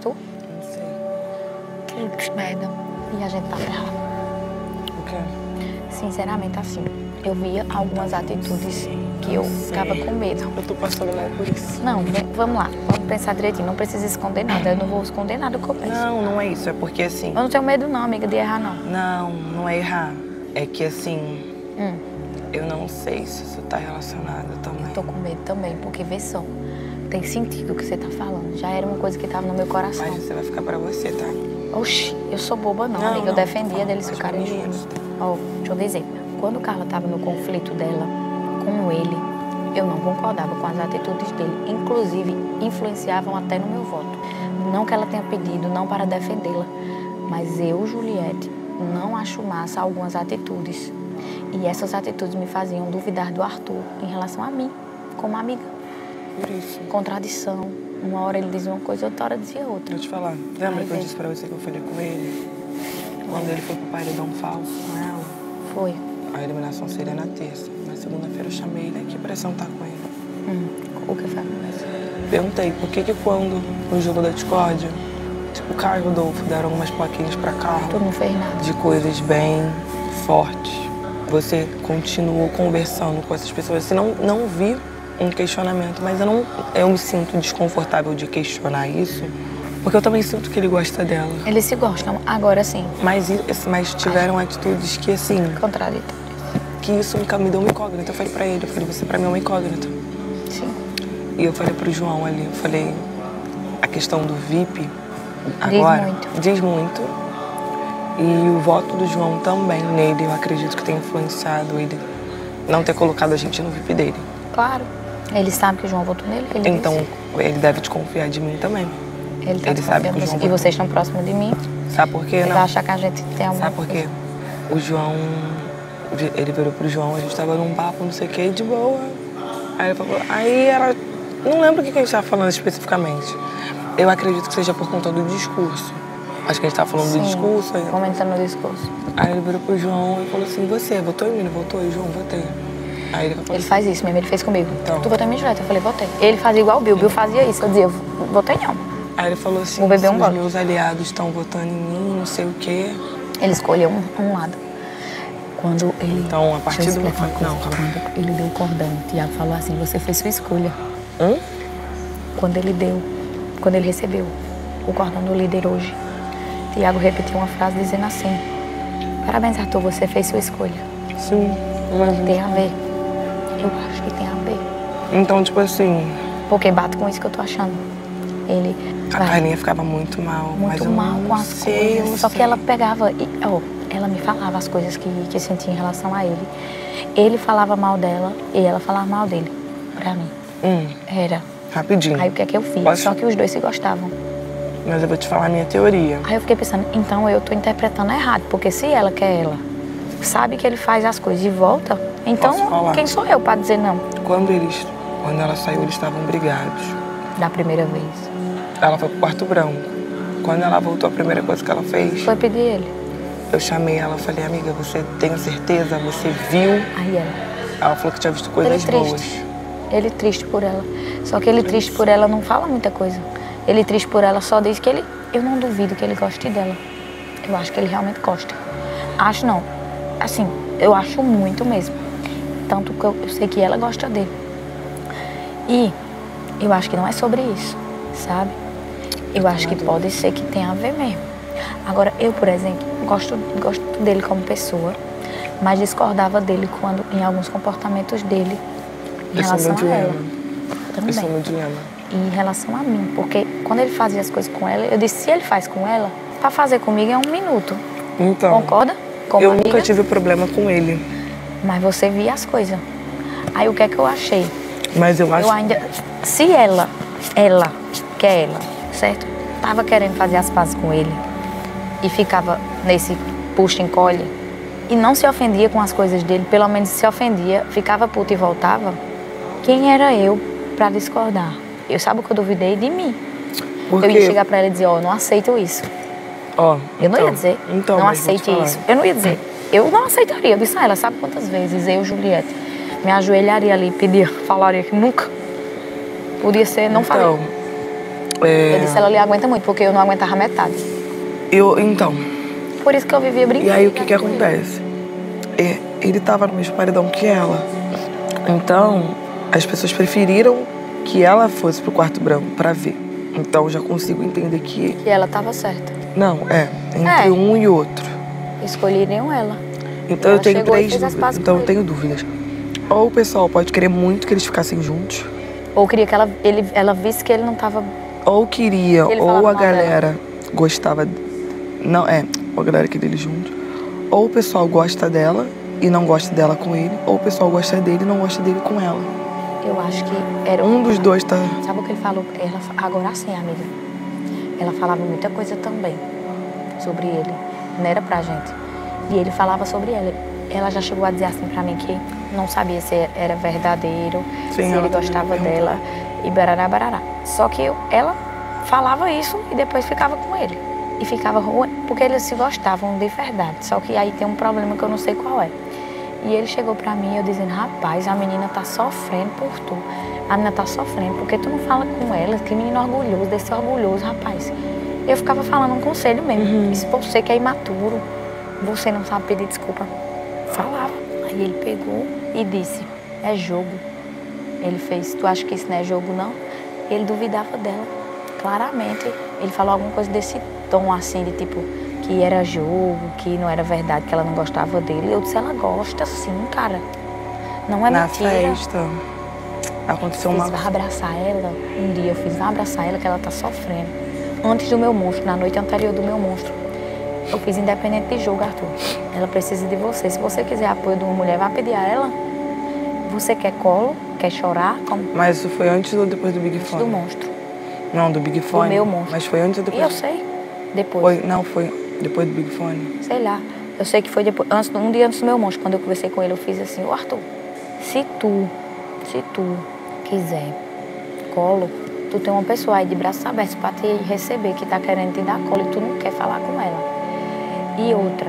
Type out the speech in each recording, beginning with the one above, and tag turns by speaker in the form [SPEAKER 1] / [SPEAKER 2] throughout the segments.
[SPEAKER 1] Arthur?
[SPEAKER 2] Não sei.
[SPEAKER 1] Que merda. E a gente tá ferrado.
[SPEAKER 2] O quê?
[SPEAKER 1] Sinceramente, assim, eu via algumas atitudes que eu ficava com medo.
[SPEAKER 2] Eu tô passando mal por isso.
[SPEAKER 1] Não, vamos lá. Vamos pensar direitinho. Não precisa esconder nada. Eu não vou esconder nada que eu penso.
[SPEAKER 2] Não, não é isso. É porque assim...
[SPEAKER 1] Eu não tenho medo não, amiga, de errar, não.
[SPEAKER 2] Não, não é errar. É que assim... Eu não sei se isso tá relacionado também.
[SPEAKER 1] Tô com medo também, porque vê só. Tem sentido o que você tá falando. Já era uma coisa que tava no meu coração.
[SPEAKER 2] Mas você vai ficar pra você, tá?
[SPEAKER 1] Oxi, eu sou boba não, amiga. Eu defendia deles ficarem juntos. Ó, deixa eu dizer. Quando Carla tava no conflito dela com ele, eu não concordava com as atitudes dele. Inclusive, influenciavam até no meu voto. Não que ela tenha pedido, não para defendê-la. Mas eu, Juliette, não acho massa algumas atitudes. E essas atitudes me faziam duvidar do Arthur em relação a mim, como amiga.
[SPEAKER 2] Por isso.
[SPEAKER 1] Contradição. Uma hora ele dizia uma coisa, outra hora dizia outra.
[SPEAKER 2] Deixa eu te falar. Lembra que eu disse pra você que eu falei com ele? Quando ele foi pro paredão falso com ela?
[SPEAKER 1] Foi.
[SPEAKER 2] A eliminação seria na terça. Na segunda-feira eu chamei ele aqui pra sentar com ele.
[SPEAKER 1] O que foi?
[SPEAKER 2] Perguntei por que quando no jogo da discórdia, tipo, o Caio e o Rodolfo deram umas plaquinhas pra Carla.
[SPEAKER 1] Tu não fez nada.
[SPEAKER 2] De coisas bem fortes. Você continuou conversando com essas pessoas. Você não vi um questionamento, mas eu me sinto desconfortável de questionar isso, porque eu também sinto que ele gosta dela.
[SPEAKER 1] Eles se gostam, agora sim.
[SPEAKER 2] Mas tiveram atitudes que, assim...
[SPEAKER 1] Contraditórias.
[SPEAKER 2] Que isso me deu uma incógnita. Eu falei pra ele, você pra mim é uma incógnita.
[SPEAKER 1] Sim.
[SPEAKER 2] E eu falei pro João ali, eu falei, a questão do VIP, agora, diz muito. E o voto do João também nele, eu acredito que tem influenciado ele não ter colocado a gente no VIP dele.
[SPEAKER 1] Claro. Ele sabe que o João votou nele?
[SPEAKER 2] Então, ele deve desconfiar de mim também.
[SPEAKER 1] Ele sabe que o João... E vocês estão próximos de mim?
[SPEAKER 2] Sabe por quê?
[SPEAKER 1] Ele vai achar que a gente tem alguma
[SPEAKER 2] Sabe por quê? O João, ele virou pro João, a gente tava num papo, não sei o quê, de boa. Aí ele falou, não lembro o que a gente tava falando especificamente. Eu acredito que seja por conta do discurso. Acho que a gente tava falando do discurso. Aí...
[SPEAKER 1] comentando o discurso.
[SPEAKER 2] Aí ele virou pro João e falou assim, você votou em mim, não votou? E João, votei. Aí
[SPEAKER 1] ele faz isso mesmo, ele fez comigo. Então. Tu votou em mim, Juliette? Eu falei, votei. Ele fazia igual o Bill. Bill fazia isso. Eu dizia, eu votei não.
[SPEAKER 2] Aí ele falou assim,
[SPEAKER 1] vou beber um
[SPEAKER 2] os meus aliados estão votando em mim, não sei o quê.
[SPEAKER 1] Ele escolheu um lado. Quando ele...
[SPEAKER 2] Então, a partir do...
[SPEAKER 1] Quando ele deu o cordão, o Tiago falou assim, você fez sua escolha. Quando ele recebeu o cordão do líder hoje, Tiago repetiu uma frase dizendo assim, parabéns, Arthur, você fez sua escolha.
[SPEAKER 2] Sim.
[SPEAKER 1] Tem a ver. Eu acho que tem a ver.
[SPEAKER 2] Então, tipo assim...
[SPEAKER 1] Porque bate com isso que eu tô achando.
[SPEAKER 2] A Carlinha ficava muito mal.
[SPEAKER 1] Muito mal com as coisas. Só que ela pegava... ela me falava as coisas que sentia em relação a ele. Ele falava mal dela e ela falava mal dele. Pra mim. Era.
[SPEAKER 2] Rapidinho.
[SPEAKER 1] Aí o que é que eu fiz? Só que os dois se gostavam.
[SPEAKER 2] Mas eu vou te falar a minha teoria.
[SPEAKER 1] Aí eu fiquei pensando, então eu tô interpretando errado. Porque se ela quer ela, sabe que ele faz as coisas e volta, então quem sou eu pra dizer não?
[SPEAKER 2] Quando ela saiu, eles estavam brigados.
[SPEAKER 1] Da primeira vez.
[SPEAKER 2] Ela foi pro quarto branco. Quando ela voltou, a primeira coisa que ela fez...
[SPEAKER 1] foi pedir ele.
[SPEAKER 2] Eu chamei ela e falei, amiga, você tem certeza? Você viu?
[SPEAKER 1] Aí
[SPEAKER 2] ela falou que tinha visto coisas boas.
[SPEAKER 1] Ele triste por ela. Só que ele triste por ela não fala muita coisa. Ele triste por ela só diz que ele... Eu não duvido que ele goste dela. Eu acho que ele realmente gosta. Acho não. Assim, eu acho muito mesmo. Tanto que eu sei que ela gosta dele. E eu acho que não é sobre isso, sabe? Eu acho que pode ser que tenha a ver mesmo. Agora, eu, por exemplo, gosto dele como pessoa, mas discordava dele quando, em alguns comportamentos dele em relação a ela. Também.
[SPEAKER 2] Esse é o meu dilema.
[SPEAKER 1] E em relação a mim, porque quando ele fazia as coisas com ela, eu disse, se ele faz com ela, pra fazer comigo é 1 minuto.
[SPEAKER 2] Então,
[SPEAKER 1] concorda? Como
[SPEAKER 2] eu
[SPEAKER 1] amiga?
[SPEAKER 2] Nunca tive problema com ele.
[SPEAKER 1] Mas você via as coisas. Aí o que é que eu achei?
[SPEAKER 2] Mas eu acho...
[SPEAKER 1] Se ela, que é ela, certo? Tava querendo fazer as pazes com ele e ficava nesse puxa-encolhe e não se ofendia com as coisas dele, pelo menos se ofendia, ficava puta e voltava, quem era eu pra discordar? Eu sabe o que eu duvidei de mim. Eu ia chegar pra ela e dizer, não aceito isso. Eu não ia dizer, não aceite isso. Eu não ia dizer, eu não aceitaria. Eu disse a ela, sabe quantas vezes eu, Juliette, me ajoelharia ali e falaria que nunca podia ser, não falei. Eu disse, ela lhe aguenta muito, porque eu não aguentava metade.
[SPEAKER 2] Então.
[SPEAKER 1] Por isso que eu vivia brincando.
[SPEAKER 2] E aí o que acontece? Ele tava no mesmo paredão que ela. Então, as pessoas preferiram que ela fosse pro quarto branco pra ver. Então, eu já consigo entender que...
[SPEAKER 1] Que ela tava certa.
[SPEAKER 2] Não, entre um e outro.
[SPEAKER 1] Escolheriam ela.
[SPEAKER 2] Então, eu tenho 3 dúvidas. Então, eu tenho dúvidas. Ou o pessoal pode querer muito que eles ficassem juntos.
[SPEAKER 1] Ou queria que ela visse que ele não tava...
[SPEAKER 2] Ou queria, ou a galera gostava... Não, ou a galera queria ele junto. Ou o pessoal gosta dela e não gosta dela com ele. Ou o pessoal gosta dele e não gosta dele com ela.
[SPEAKER 1] Eu acho que era...
[SPEAKER 2] Um dos dois tá...
[SPEAKER 1] Sabe o que ele falou? Agora sim, amiga. Ela falava muita coisa também sobre ele. Não era pra gente. E ele falava sobre ela. Ela já chegou a dizer assim pra mim que não sabia se era verdadeiro, se ele gostava dela e barará, barará. Só que ela falava isso e depois ficava com ele. E ficava ruim, porque eles se gostavam de verdade. Só que aí tem um problema que eu não sei qual é. E ele chegou pra mim e eu dizendo, rapaz, a menina tá sofrendo por tu. A menina tá sofrendo porque tu não fala com ela, que menino orgulhoso, desse orgulhoso, rapaz. Eu ficava falando um conselho mesmo. Se você que é imaturo, você não sabe pedir desculpa, falava. Aí ele pegou e disse, é jogo. Ele fez, tu acha que isso não é jogo, não? Ele duvidava dela, claramente. Ele falou alguma coisa desse tom assim, de tipo, que era jogo, que não era verdade, que ela não gostava dele. Eu disse, ela gosta sim, cara. Não é mentira.
[SPEAKER 2] Na festa, aconteceu uma...
[SPEAKER 1] Vai abraçar ela. Um dia eu fiz, vai abraçar ela que ela tá sofrendo. Antes do meu monstro, na noite anterior do meu monstro. Eu fiz independente de jogo, Arthur. Ela precisa de você. Se você quiser apoio de uma mulher, vá pedir a ela. Você quer colo? Quer chorar? Como?
[SPEAKER 2] Mas isso foi antes ou depois do Big Fone?
[SPEAKER 1] Do monstro.
[SPEAKER 2] Não, do Big Fone.
[SPEAKER 1] Do meu monstro.
[SPEAKER 2] Mas foi antes ou depois?
[SPEAKER 1] Eu sei. Depois.
[SPEAKER 2] Foi depois do Big Fone.
[SPEAKER 1] Sei lá. Eu sei que foi depois, um dia antes do meu monstro. Quando eu conversei com ele, eu fiz assim, ô Arthur, se tu quiser colo, tu tem uma pessoa aí de braços abertos pra te receber, que tá querendo te dar colo e tu não quer falar com ela. E outra,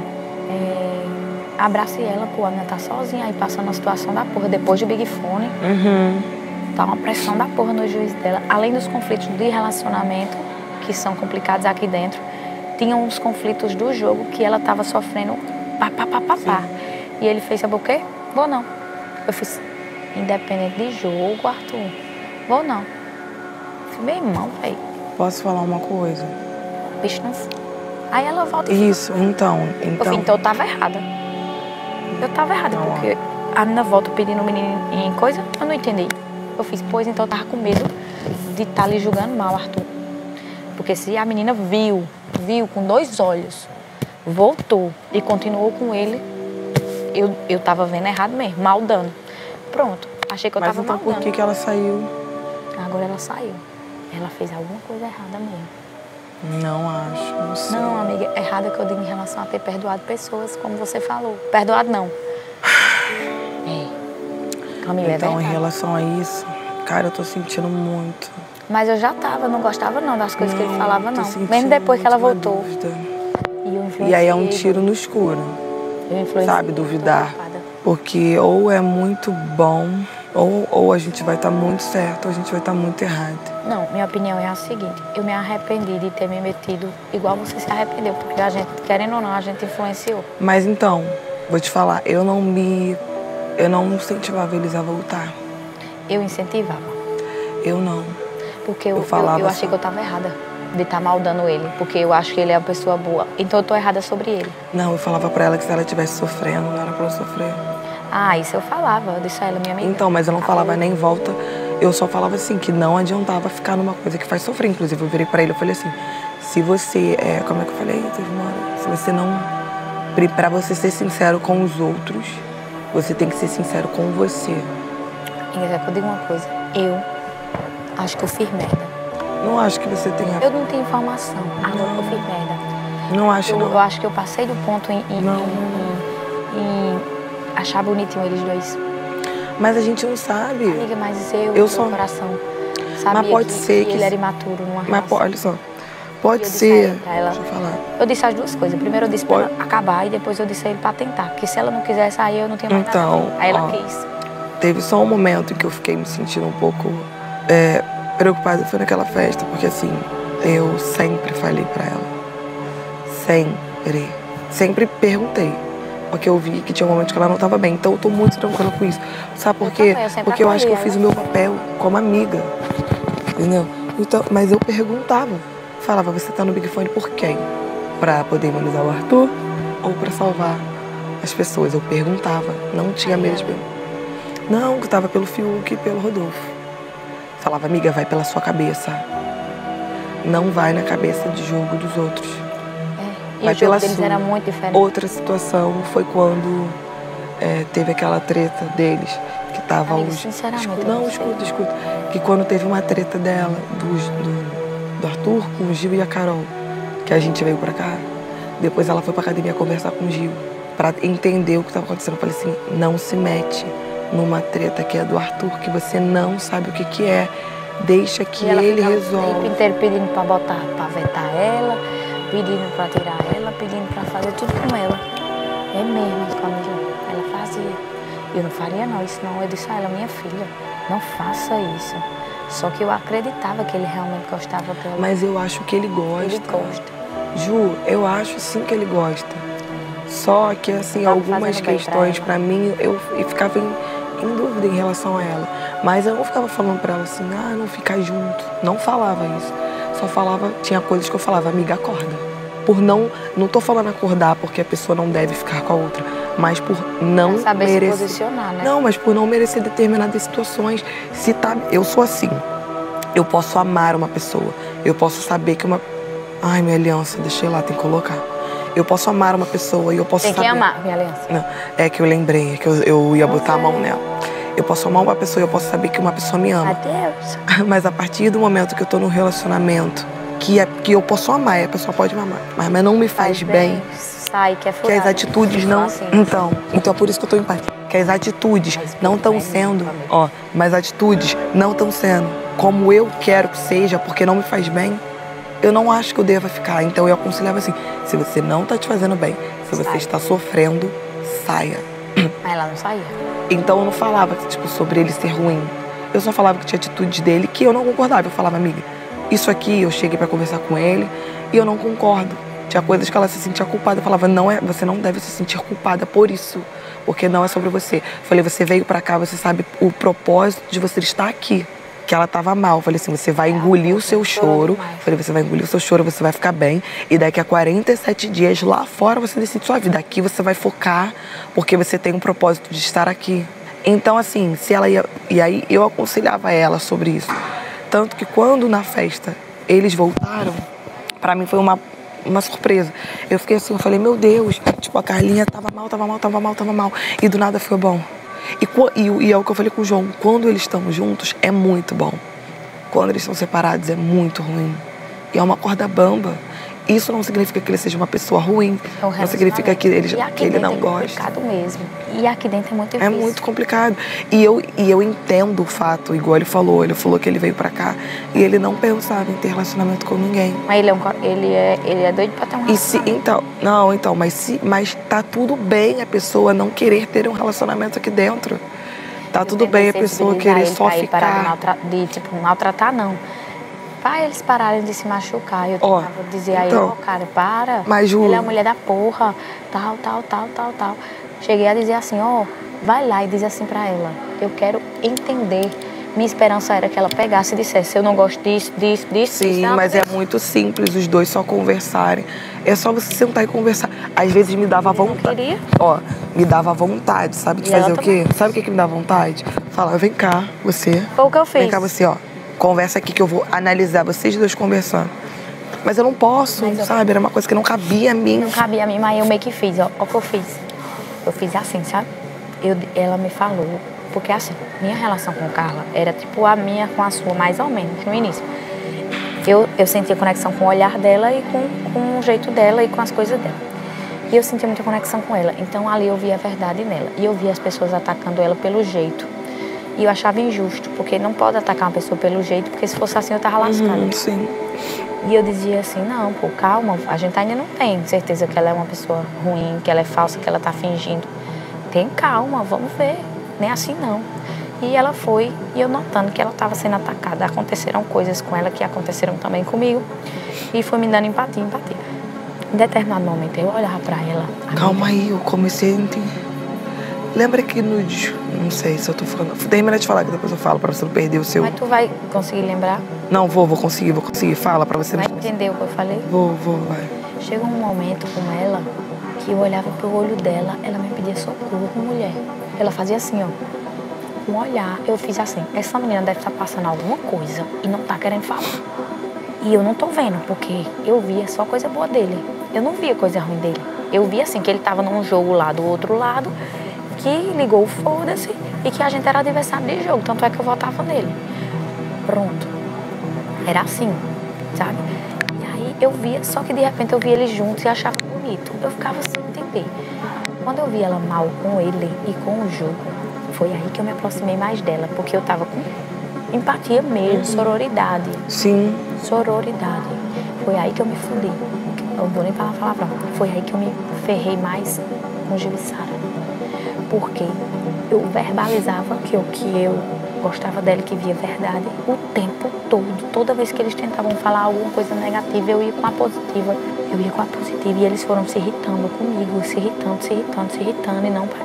[SPEAKER 1] abrace ela, pô, a menina tá sozinha aí, passando uma situação da porra, depois do Big Fone. Tá uma pressão da porra no juiz dela. Além dos conflitos de relacionamento, que são complicados aqui dentro, tinham uns conflitos do jogo que ela tava sofrendo, pá. E ele fez, sabe o quê? Vou não. Eu fiz, independente de jogo, Arthur, vou não. Fiz, meu irmão, velho.
[SPEAKER 2] Posso falar uma coisa?
[SPEAKER 1] O bicho não... Aí ela volta e
[SPEAKER 2] isso, então.
[SPEAKER 1] Eu falei, então eu tava errada. Porque a menina volta pedindo o menino em coisa, eu não entendi. Eu fiz, pois então eu tava com medo de estar lhe julgando mal, Arthur. Porque se a menina viu com 2 olhos, voltou e continuou com ele, eu tava vendo errado mesmo, maldando. Pronto, achei que eu tava maldando.
[SPEAKER 2] Mas então por que ela saiu?
[SPEAKER 1] Agora ela saiu. Ela fez alguma coisa errada mesmo.
[SPEAKER 2] Não acho, não sei.
[SPEAKER 1] Não, amiga, errada que eu digo em relação a ter perdoado pessoas, como você falou. Perdoado não. Camila,
[SPEAKER 2] então, em relação a isso, cara, eu tô sentindo muito.
[SPEAKER 1] Mas eu já não gostava não das coisas que ele falava, não. Mesmo depois que ela voltou.
[SPEAKER 2] E aí é um tiro no escuro, sabe, duvidar. Porque ou é muito bom, ou a gente vai estar muito certo, ou a gente vai estar muito errado.
[SPEAKER 1] Não, minha opinião é a seguinte, eu me arrependi de ter me metido igual você se arrependeu, porque a gente, querendo ou não, a gente influenciou.
[SPEAKER 2] Mas então, vou te falar, eu não incentivava eles a voltar.
[SPEAKER 1] Eu incentivava.
[SPEAKER 2] Eu não.
[SPEAKER 1] Porque eu achei que eu estava errada de estar maldando ele, porque eu acho que ele é uma pessoa boa. Então eu tô errada sobre ele.
[SPEAKER 2] Não, eu falava pra ela que se ela estivesse sofrendo, não era pra ela sofrer.
[SPEAKER 1] Ah, isso eu falava, eu disse a ela, minha amiga.
[SPEAKER 2] Então, mas eu não falava nem volta, eu só falava assim, que não adiantava ficar numa coisa que faz sofrer. Inclusive, eu virei pra ele, eu falei assim, se você, como é que eu falei? Se você não, pra você ser sincero com os outros, você tem que ser sincero com você.
[SPEAKER 1] Quer que eu diga uma coisa? Eu acho que eu fiz merda.
[SPEAKER 2] Não acho que você tenha...
[SPEAKER 1] Eu não tenho informação. Agora eu fiz merda.
[SPEAKER 2] Não acho, não.
[SPEAKER 1] Eu acho que eu passei do ponto em achar bonitinho eles dois.
[SPEAKER 2] Mas a gente não sabe.
[SPEAKER 1] Amiga, mas eu sou o coração. Sabia
[SPEAKER 2] mas pode ser que
[SPEAKER 1] ele era imaturo numa relação.
[SPEAKER 2] Mas olha só, pode ser...
[SPEAKER 1] Deixa eu falar. Eu disse as duas coisas. Primeiro eu disse pra ela acabar e depois eu disse a ele pra tentar. Porque se ela não quisesse sair, eu não tinha mais nada. Aí ela quis.
[SPEAKER 2] Teve só um momento em que eu fiquei me sentindo um pouco preocupada foi naquela festa, porque assim, eu sempre falei pra ela. Sempre. Sempre perguntei. Porque eu vi que tinha um momento que ela não estava bem. Então eu tô muito tranquila com isso. Sabe por quê? Porque eu acho que eu fiz o meu papel como amiga. Entendeu? Então, mas eu perguntava. Falava, você tá no Big Fone por quem? Pra poder imunizar o Arthur ou pra salvar as pessoas? Eu perguntava. Não tinha medo de perguntar. Não, que tava pelo Fiuk e pelo Rodolfo. Falava, amiga, vai pela sua cabeça. Não vai na cabeça de jogo dos outros.
[SPEAKER 1] E o jogo deles era muito diferente.
[SPEAKER 2] Outra situação foi quando teve aquela treta deles, que tava
[SPEAKER 1] Amiga,
[SPEAKER 2] os...
[SPEAKER 1] sinceramente,
[SPEAKER 2] Escuta. Que quando teve uma treta dela, do Arthur com o Gil e a Carol, que a gente veio pra cá, depois ela foi pra academia conversar com o Gil, pra entender o que tava acontecendo. Eu falei assim, não se mete numa treta que é do Arthur, que você não sabe o que é. Deixa que ele resolve.
[SPEAKER 1] O tempo inteiro pedindo pra botar, pra vetar ela, pedindo pra tirar ela, pedindo pra fazer tudo com ela. É mesmo, Camila. Ela fazia. Eu não faria não, isso não. Eu disse a ela, minha filha, não faça isso. Só que eu acreditava que ele realmente gostava dela.
[SPEAKER 2] Mas eu acho que ele gosta.
[SPEAKER 1] Ele gosta.
[SPEAKER 2] Ju, eu acho sim que ele gosta. Só que, assim, algumas questões pra mim, eu ficava em dúvida em relação a ela. Mas eu não ficava falando pra ela assim, não ficar junto. Não falava isso. Só falava, tinha coisas que eu falava, amiga, acorda. Por não tô falando acordar porque a pessoa não deve ficar com a outra, mas por não
[SPEAKER 1] saber
[SPEAKER 2] merecer.
[SPEAKER 1] Se posicionar, né?
[SPEAKER 2] Não, mas por não merecer determinadas situações. Se tá, eu sou assim. Eu posso amar uma pessoa. Eu posso saber que uma... Ai, minha aliança, deixei lá, tem que colocar. Eu posso amar uma pessoa e eu posso saber...
[SPEAKER 1] Tem que amar, minha aliança.
[SPEAKER 2] Não, é que eu lembrei, é que eu ia botar a mão nela. Eu posso amar uma pessoa e eu posso saber que uma pessoa me ama.
[SPEAKER 1] Adeus.
[SPEAKER 2] Mas a partir do momento que eu tô num relacionamento, que eu posso amar, e a pessoa pode me amar, mas não me faz bem.
[SPEAKER 1] Sai, que é furado.
[SPEAKER 2] Que as atitudes não... Assim. Então é por isso que eu tô em paz. Que as atitudes não estão sendo... Mas as atitudes não estão sendo como eu quero que seja, porque não me faz bem. Eu não acho que eu deva ficar. Então eu aconselhava assim, se você não tá te fazendo bem, se você está sofrendo, saia.
[SPEAKER 1] Mas ela não saía.
[SPEAKER 2] Então eu não falava, tipo, sobre ele ser ruim. Eu só falava que tinha atitudes dele que eu não concordava. Eu falava, amiga, isso aqui eu cheguei pra conversar com ele e eu não concordo. Tinha coisas que ela se sentia culpada. Eu falava, você não deve se sentir culpada por isso, porque não é sobre você. Eu falei, você veio pra cá, você sabe o propósito de você estar aqui. Que ela tava mal. Eu falei assim, você vai engolir o seu choro. Eu falei, você vai engolir o seu choro, você vai ficar bem. E daqui a 47 dias lá fora você decide sua vida. Aqui você vai focar, porque você tem um propósito de estar aqui. Então, assim, se ela ia... E aí eu aconselhava ela sobre isso. Tanto que quando na festa eles voltaram, pra mim foi uma surpresa. Eu fiquei assim, eu falei, meu Deus, tipo, a Carlinha tava mal. E do nada foi bom. E é o que eu falei com o João, quando eles estão juntos é muito bom. Quando eles estão separados é muito ruim. E é uma corda bamba. Isso não significa que ele seja uma pessoa ruim. Não significa que ele não gosta.
[SPEAKER 1] É complicado mesmo. E aqui dentro é muito difícil.
[SPEAKER 2] É muito complicado. E eu entendo o fato, igual ele falou que ele veio pra cá e ele não pensava em ter relacionamento com ninguém.
[SPEAKER 1] Mas ele é doido pra ter um relacionamento.
[SPEAKER 2] Mas tá tudo bem a pessoa não querer ter um relacionamento aqui dentro. Tá tudo bem a pessoa querer só ficar.
[SPEAKER 1] Maltratar não. Pra eles pararem de se machucar. Eu tentava dizer aí, cara, para.
[SPEAKER 2] Mas, Ju,
[SPEAKER 1] ele é a mulher da porra, tal. Cheguei a dizer assim, vai lá e diz assim pra ela, eu quero entender. Minha esperança era que ela pegasse e dissesse, eu não gosto disso.
[SPEAKER 2] Sim, mas é muito simples os dois só conversarem. É só você sentar e conversar. Às vezes me dava vontade. Me dava vontade, sabe? De fazer o quê? Sabe o que me dá vontade? Falar, vem cá, você.
[SPEAKER 1] Foi o que eu fiz.
[SPEAKER 2] Vem cá, você, conversa aqui que eu vou analisar vocês dois conversando. Mas eu não posso, sabe? Era uma coisa que não cabia a mim.
[SPEAKER 1] Não cabia a mim, mas eu meio que fiz, o que eu fiz. Eu fiz assim, sabe? Ela me falou, porque assim, minha relação com Carla era tipo a minha com a sua, mais ou menos, no início. Eu sentia conexão com o olhar dela e com o jeito dela e com as coisas dela. E eu sentia muita conexão com ela. Então ali eu via a verdade nela. E eu via as pessoas atacando ela pelo jeito. E eu achava injusto, porque não pode atacar uma pessoa pelo jeito, porque se fosse assim eu tava lascada.
[SPEAKER 2] Sim.
[SPEAKER 1] E eu dizia assim, não, pô, calma, a gente ainda não tem certeza que ela é uma pessoa ruim, que ela é falsa, que ela tá fingindo. Tem calma, vamos ver, nem assim não. E ela foi, e eu notando que ela estava sendo atacada. Aconteceram coisas com ela que aconteceram também comigo. E foi me dando empatia. Em determinado momento, eu olhava pra ela.
[SPEAKER 2] Calma aí, eu comecei a entender. Lembra que no... Não sei se eu tô falando... Termina de falar, que depois eu falo, pra você não perder o seu...
[SPEAKER 1] Mas tu vai conseguir lembrar?
[SPEAKER 2] Não, vou conseguir. Fala pra você...
[SPEAKER 1] Vai entender o que eu falei?
[SPEAKER 2] Vou, vai.
[SPEAKER 1] Chegou um momento com ela que eu olhava pro olho dela, ela me pedia socorro, mulher. Ela fazia assim, ó. Um olhar, eu fiz assim, essa menina deve estar passando alguma coisa e não tá querendo falar. E eu não tô vendo, porque eu via só coisa boa dele. Eu não via coisa ruim dele. Eu via assim, que ele tava num jogo lá do outro lado, que ligou o foda-se e que a gente era adversário de jogo, tanto é que eu votava nele. Pronto. Era assim, sabe? E aí eu via, só que de repente eu via eles juntos e achava bonito. Eu ficava sem entender. Quando eu vi ela mal com ele e com o jogo, foi aí que eu me aproximei mais dela, porque eu tava com empatia mesmo, sororidade.
[SPEAKER 2] Sim.
[SPEAKER 1] Sororidade. Foi aí que eu me fudi. Eu não vou nem falar palavrão. Foi aí que eu me ferrei mais com Jussara. Porque eu verbalizava que eu gostava dela, que via verdade o tempo todo. Toda vez que eles tentavam falar alguma coisa negativa, eu ia com a positiva. E eles foram se irritando comigo, se irritando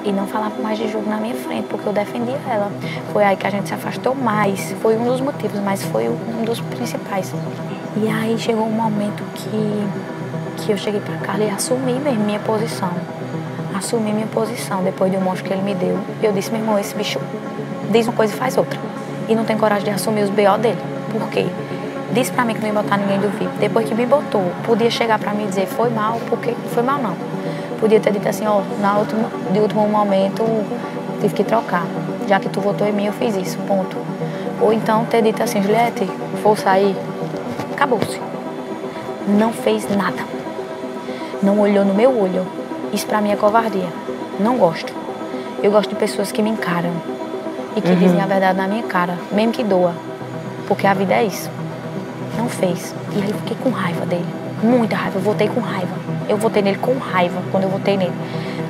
[SPEAKER 1] e não falavam mais de jogo na minha frente, porque eu defendia ela. Foi aí que a gente se afastou mais. Foi um dos motivos, mas foi um dos principais. E aí chegou um momento que eu cheguei pra Carla e assumi mesmo minha posição. Assumi minha posição depois do monstro que ele me deu. Eu disse, meu irmão, esse bicho diz uma coisa e faz outra. E não tem coragem de assumir os BO dele. Por quê? Disse pra mim que não ia botar ninguém do VIP. Depois que me botou, podia chegar pra mim e dizer, foi mal, porque foi mal não. Podia ter dito assim, ó, de último momento, tive que trocar. Já que tu votou em mim, eu fiz isso, ponto. Ou então ter dito assim, Juliette, vou sair. Acabou-se. Não fez nada. Não olhou no meu olho. Isso pra mim é covardia. Não gosto. Eu gosto de pessoas que me encaram e que dizem a verdade na minha cara, mesmo que doa. Porque a vida é isso. Não fez. E aí eu fiquei com raiva dele. Muita raiva. Eu votei com raiva. Eu votei nele com raiva quando eu votei nele.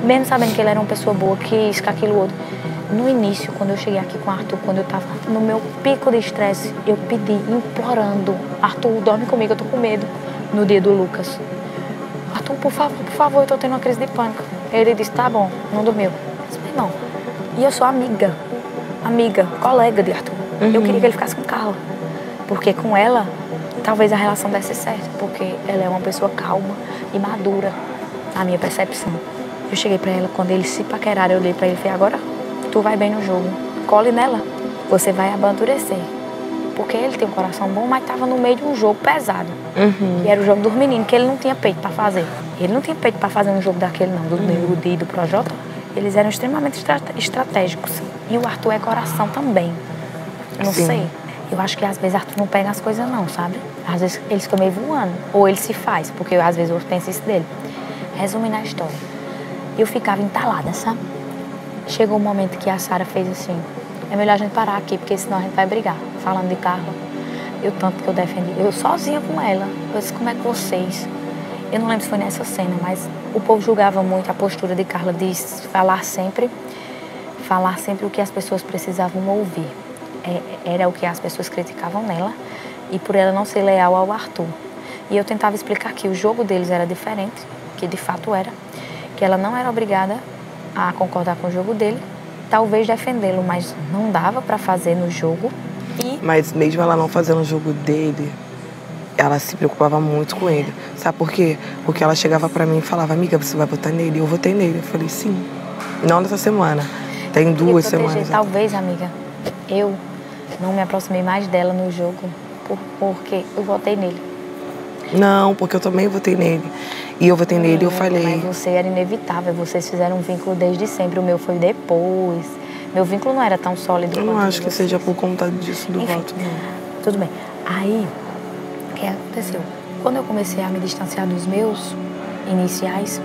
[SPEAKER 1] Mesmo sabendo que ele era uma pessoa boa, que isso, que aquilo, outro. No início, quando eu cheguei aqui com o Arthur, quando eu tava no meu pico de estresse, eu pedi, implorando, Arthur, dorme comigo, eu tô com medo. No dia do Lucas. Arthur, por favor, eu tô tendo uma crise de pânico. Ele disse, tá bom, não dormiu. Eu disse, não. E eu sou amiga, colega de Arthur. Eu queria que ele ficasse com Carla. Porque com ela, talvez a relação desse certo. Porque ela é uma pessoa calma e madura, na minha percepção. Eu cheguei pra ela, quando eles se paqueraram, eu olhei pra ele e falei, agora tu vai bem no jogo. Cole nela, você vai amadurecer. Porque ele tem um coração bom, mas estava no meio de um jogo pesado. E era o jogo dos meninos, que ele não tinha peito para fazer. Ele não tinha peito para fazer um jogo daquele, não, do Nego e do Projota. Eles eram extremamente estratégicos. E o Arthur é coração também. Não sei. Eu acho que às vezes Arthur não pega as coisas, não, sabe? Às vezes ele fica meio voando. Ou ele se faz, porque às vezes eu penso isso dele. Resumindo a história, eu ficava entalada, sabe? Chegou um momento que a Sara fez assim, é melhor a gente parar aqui, porque senão a gente vai brigar. Falando de Carla, eu tanto que eu defendi, eu sozinha com ela. Eu disse, como é que vocês... Eu não lembro se foi nessa cena, mas o povo julgava muito a postura de Carla de falar sempre o que as pessoas precisavam ouvir. Era o que as pessoas criticavam nela, e por ela não ser leal ao Arthur. E eu tentava explicar que o jogo deles era diferente, que de fato era, que ela não era obrigada a concordar com o jogo dele, talvez defendê-lo, mas não dava para fazer no jogo.
[SPEAKER 2] Mas mesmo ela não fazendo o jogo dele, ela se preocupava muito com ele. Sabe por quê? Porque ela chegava pra mim e falava, amiga, você vai votar nele? Eu votei nele. Eu falei, sim. Não nessa semana. Tem 2 semanas.
[SPEAKER 1] Talvez, amiga, eu não me aproximei mais dela no jogo porque eu votei nele.
[SPEAKER 2] Não, porque eu também votei nele. E eu votei nele e eu falei...
[SPEAKER 1] Mas você era inevitável, vocês fizeram um vínculo desde sempre. O meu foi depois. Meu vínculo não era tão sólido.
[SPEAKER 2] Eu não acho que seja por conta disso do voto.
[SPEAKER 1] Tudo bem. Aí, o que aconteceu? Quando eu comecei a me distanciar dos meus iniciais,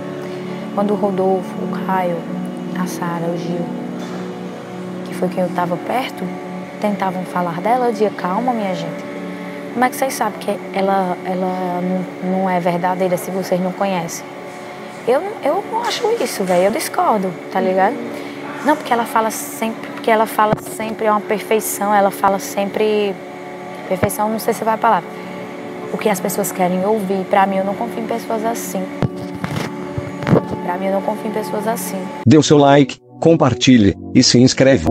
[SPEAKER 1] quando o Rodolfo, o Caio, a Sara, o Gil, que foi quem eu estava perto, tentavam falar dela, eu dizia, calma, minha gente. Como é que vocês sabem que ela não é verdadeira se vocês não conhecem? Eu não acho isso, velho. Eu discordo, tá ligado? Não, porque ela fala sempre, porque porque ela fala sempre uma perfeição, ela fala sempre... Perfeição, não sei se vai a palavra. O que as pessoas querem ouvir. Pra mim, eu não confio em pessoas assim. Pra mim, eu não confio em pessoas assim.
[SPEAKER 3] Dê o seu like, compartilhe e se inscreve.